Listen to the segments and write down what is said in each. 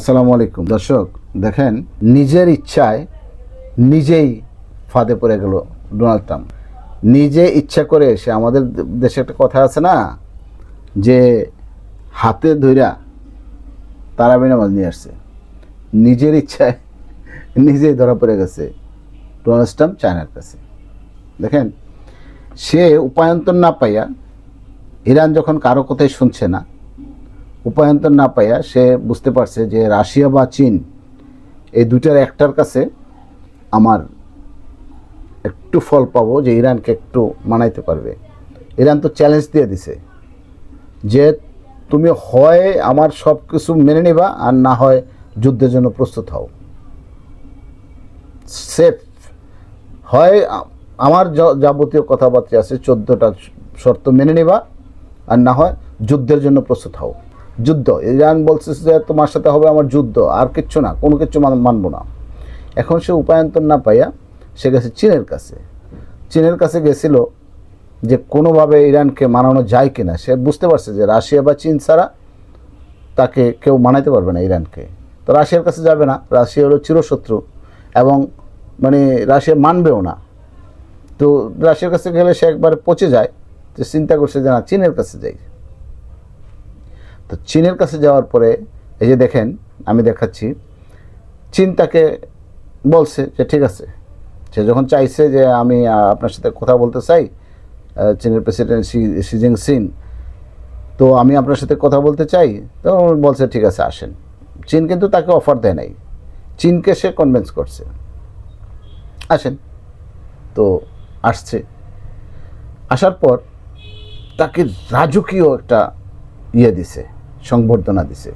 আসসালামু আলাইকুম দর্শক, দেখেন নিজের ইচ্ছায় নিজেই ফাঁদে পড়ে গেল ডোনাল্ড ট্রাম্প। নিজে ইচ্ছা করে সে, আমাদের দেশে একটা কথা আছে না, যে হাতে ধইরা তারাবি নামাজ নিয়ে আসছে। নিজের ইচ্ছায় নিজেই ধরা পড়ে গেছে ডোনাল্ড ট্রাম্প চায়নার কাছে। দেখেন, সে উপায়ন্তর না পাইয়া, ইরান যখন কারো কথাই শুনছে না, উপায়ন্তর না পাইয়া সে বুঝতে পারছে যে রাশিয়া বা চীন, এই দুটার একটার কাছে আমার একটু ফল পাবো, যে ইরানকে একটু মানাইতে পারবে। ইরান তো চ্যালেঞ্জ দিয়ে দিছে যে তুমি হয় আমার সব কিছু মেনে নিবা, আর না হয় যুদ্ধের জন্য প্রস্তুত হও। সেফ হয় আমার যাবতীয় কথাবার্তা আছে 14টা শর্ত মেনে নিবা, আর না হয় যুদ্ধের জন্য প্রস্তুত হও। যুদ্ধ, ইরান বলছে যে তোমার সাথে হবে আমার যুদ্ধ, আর কিচ্ছু না, কোনো কিছু মানবো না। এখন সে উপায়ন্তর না পাইয়া সে গেছে চীনের কাছে। চীনের কাছে গেছিল যে কোনোভাবে ইরানকে মানানো যায় কিনা। সে বুঝতে পারছে যে রাশিয়া বা চীন ছাড়া তাকে কেউ মানাইতে পারবে না ইরানকে। তো রাশিয়ার কাছে যাবে না, রাশিয়া হলো চিরশত্রু, এবং মানে রাশিয়া মানবেও না। তো রাশিয়ার কাছে গেলে সে একবার পচে যায়, যে চিন্তা করছে যে না, চীনের কাছে যাই। তো চীনের কাছে যাওয়ার পরে এই যে দেখেন, আমি দেখাচ্ছি, চীন তাকে বলছে যে ঠিক আছে। সে যখন চাইছে যে আমি আপনার সাথে কথা বলতে চাই, চীনের প্রেসিডেন্ট শি জিনপিং, তো আমি আপনার সাথে কথা বলতে চাই, তো বলছে ঠিক আছে আসেন। চীন কিন্তু তাকে অফার দেয় নাই, চীনকে সে কনভিন্স করছে আসেন। তো আসছে, আসার পর তাকে রাজকীয় একটা দিছে, সংবর্ধনা দিছে।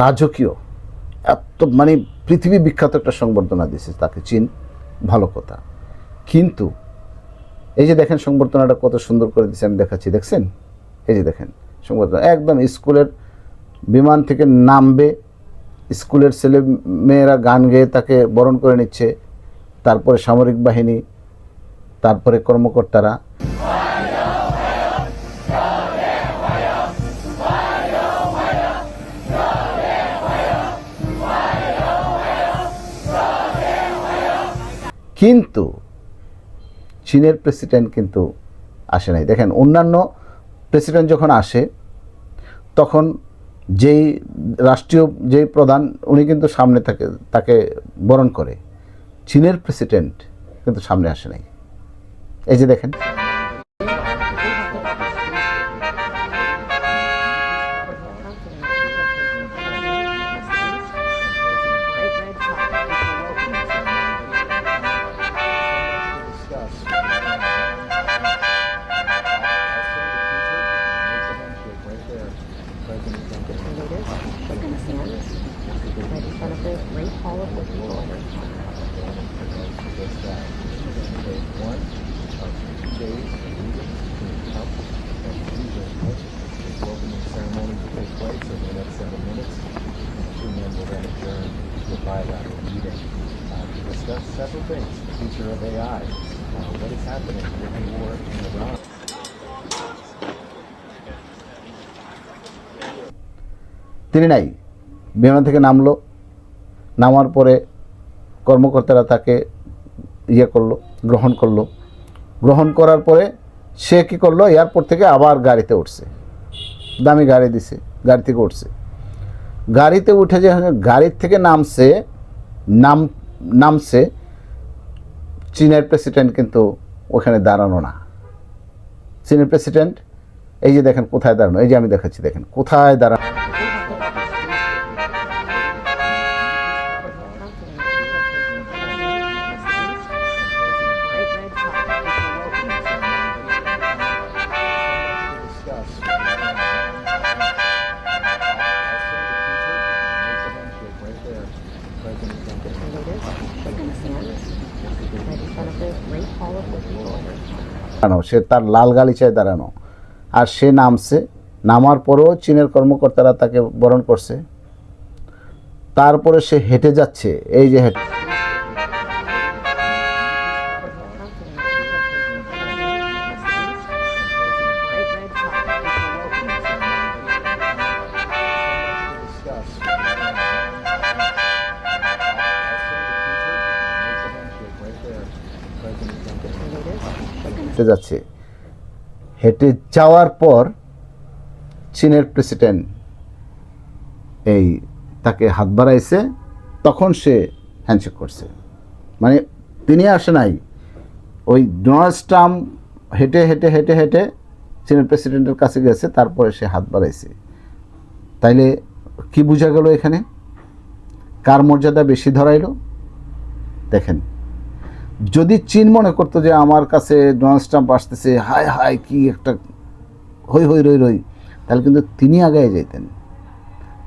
রাজকীয়, এত মানে পৃথিবী বিখ্যাত একটা সংবর্ধনা দিছে তাকে চীন, ভালো কথা। কিন্তু এই যে দেখেন সংবর্ধনাটা কত সুন্দর করে দিচ্ছে, আমি দেখাচ্ছি, দেখছেন? এই যে দেখেন সংবর্ধনা, একদম স্কুলের বিমান থেকে নামবে, স্কুলের ছেলে মেয়েরা গান গেয়ে তাকে বরণ করে নিচ্ছে, তারপরে সামরিক বাহিনী, তারপরে কর্মকর্তারা। কিন্তু চীনের প্রেসিডেন্ট কিন্তু আসে নাই। দেখেন, অন্যান্য প্রেসিডেন্ট যখন আসে তখন যেই রাষ্ট্রীয় যেই প্রধান, উনি কিন্তু সামনে তাকে বরণ করে। চীনের প্রেসিডেন্ট কিন্তু সামনে আসে নাই। এই যে দেখেন, right in front of the Great Hall of Living Order. Welcoming ceremony to take place over the next several minutes. The two men will then adjourn to a bilateral meeting to discuss several things: the future of AI, what is happening with the war in Iran. তিনি নাই, বিমান থেকে নামলো, নামার পরে কর্মকর্তারা তাকে গ্রহণ করলো। গ্রহণ করার পরে সে কী করলো, এয়ারপোর্ট থেকে আবার গাড়িতে উঠছে, দামি গাড়ি দিছে, গাড়ি থেকে উঠছে। গাড়িতে উঠে যে গাড়ির থেকে নামছে চীনের প্রেসিডেন্ট কিন্তু ওখানে দাঁড়ানো না। চীনের প্রেসিডেন্ট এই যে দেখেন কোথায় দাঁড়ানো, এই যে আমি দেখাচ্ছি, দেখেন কোথায় দাঁড়ানো। সে তার লাল গালিচায় দাঁড়ানো, আর সে নামছে। নামার পরেও চীনের কর্মকর্তারা তাকে বরণ করছে। তারপরে সে হেঁটে যাচ্ছে, এই যে হেঁটে যাচ্ছে। হেঁটে যাওয়ার পর চীনের প্রেসিডেন্ট তাকে হাত বাড়াইছে, তখন সে হ্যান্ডশেক করছে। মানে তিনি আসে নাই, ওই ডোনাল্ড ট্রাম্প হেঁটে হেঁটে হেঁটে হেঁটে চীনের প্রেসিডেন্টের কাছে গেছে, তারপরে সে হাত বাড়াইছে। তাইলে কি বোঝা গেল এখানে? কার মর্যাদা বেশি ধরাইল? দেখেন, যদি চীন মনে করতো যে আমার কাছে ডোনাল্ড ট্রাম্প আসতেছে, হায় হায় কি একটা হই হই রই রই, তাহলে কিন্তু তিনি আগে যেতেন।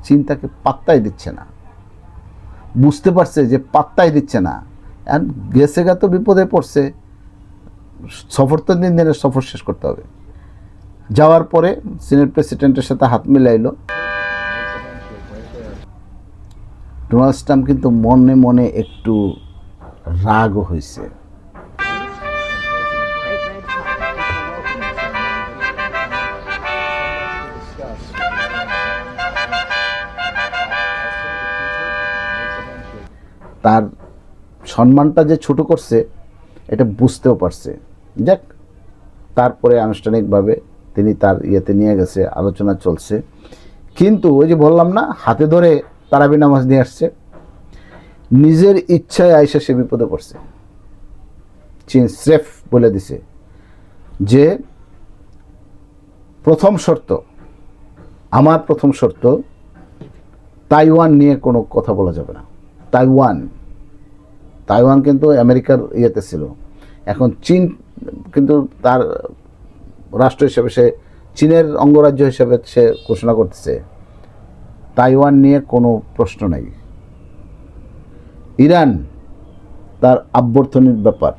চীন তাকে পাত্তাই দিচ্ছে না, বুঝতে পারছে যে পাত্তাই দিচ্ছে না, আর গেছে গা তো বিপদে পড়ছে। সফর তো 3 দিনের সফর শেষ করতে হবে। যাওয়ার পরে চীনের প্রেসিডেন্টের সাথে হাত মিলাইলো। ডোনাল্ড ট্রাম্প কিন্তু মনে মনে একটু রাগও হয়েছে। তার সম্মানটা যে ছোট করছে এটা বুঝতেও পারছে। যাক, তারপরে আনুষ্ঠানিকভাবে তিনি তার ইয়েতে নিয়ে গেছে, আলোচনা চলছে। কিন্তু ওই যে বললাম না, হাতে ধরে তারাবি নামাজ নিয়ে আসছে, নিজের ইচ্ছায় আইসা সে বিপদে পড়ছে। চীন স্রেফ বলে দিছে যে আমার প্রথম শর্ত, তাইওয়ান নিয়ে কোনো কথা বলা যাবে না। তাইওয়ান কিন্তু আমেরিকার ইয়েতে ছিল, এখন চীন কিন্তু তার রাষ্ট্র হিসেবে সে চীনের অঙ্গরাজ্য হিসেবে সে ঘোষণা করতেছে তাইওয়ান নিয়ে কোনো প্রশ্ন নাই। ইরান তার অভ্যন্তরীণ ব্যাপার,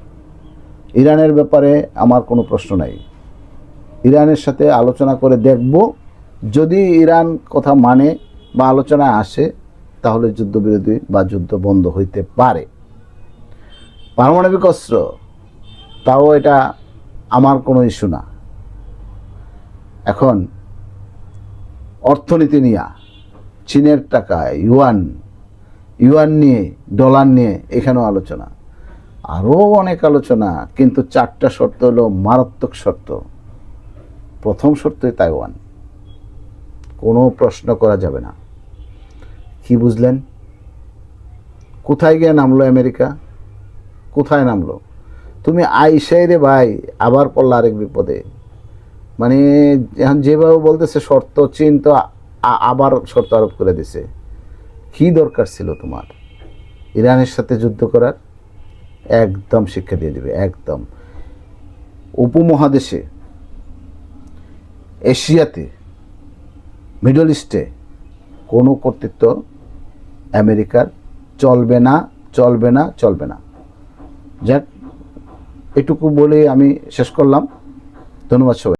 ইরানের ব্যাপারে আমার কোনো প্রশ্ন নাই। ইরানের সাথে আলোচনা করে দেখব, যদি ইরান কথা মানে বা আলোচনায় আসে তাহলে যুদ্ধবিরতি বা যুদ্ধ বন্ধ হইতে পারে। পারমাণবিক অস্ত্র, তাও এটা আমার কোনো ইস্যু না। এখন অর্থনীতি নিয়ে, চীনের টাকা ইউয়ান নিয়ে, ডলার নিয়ে এখানেও আলোচনা, আরও অনেক আলোচনা। কিন্তু 4টা শর্ত হলো মারাত্মক শর্ত। প্রথম শর্তই তাইওয়ান, কোনো প্রশ্ন করা যাবে না। কি বুঝলেন? কোথায় গিয়ে নামলো আমেরিকা? কোথায় নামলো? তুমি আইসাই রে ভাই, আবার পড়লো আরেক বিপদে। মানে এখন যেভাবে বলতেছে শর্ত, চীন তো আবার শর্ত আরোপ করে দিছে। কি দরকার ছিল তোমার ইরানের সাথে যুদ্ধ করার? একদম শিক্ষা দিয়ে দিবে, একদম। উপমহাদেশে, এশিয়াতে, মিডল ইস্টে কোনো কর্তৃত্ব আমেরিকার চলবে না, চলবে না, চলবে না। যাক, এটুকু বলে আমি শেষ করলাম। ধন্যবাদ সবাই।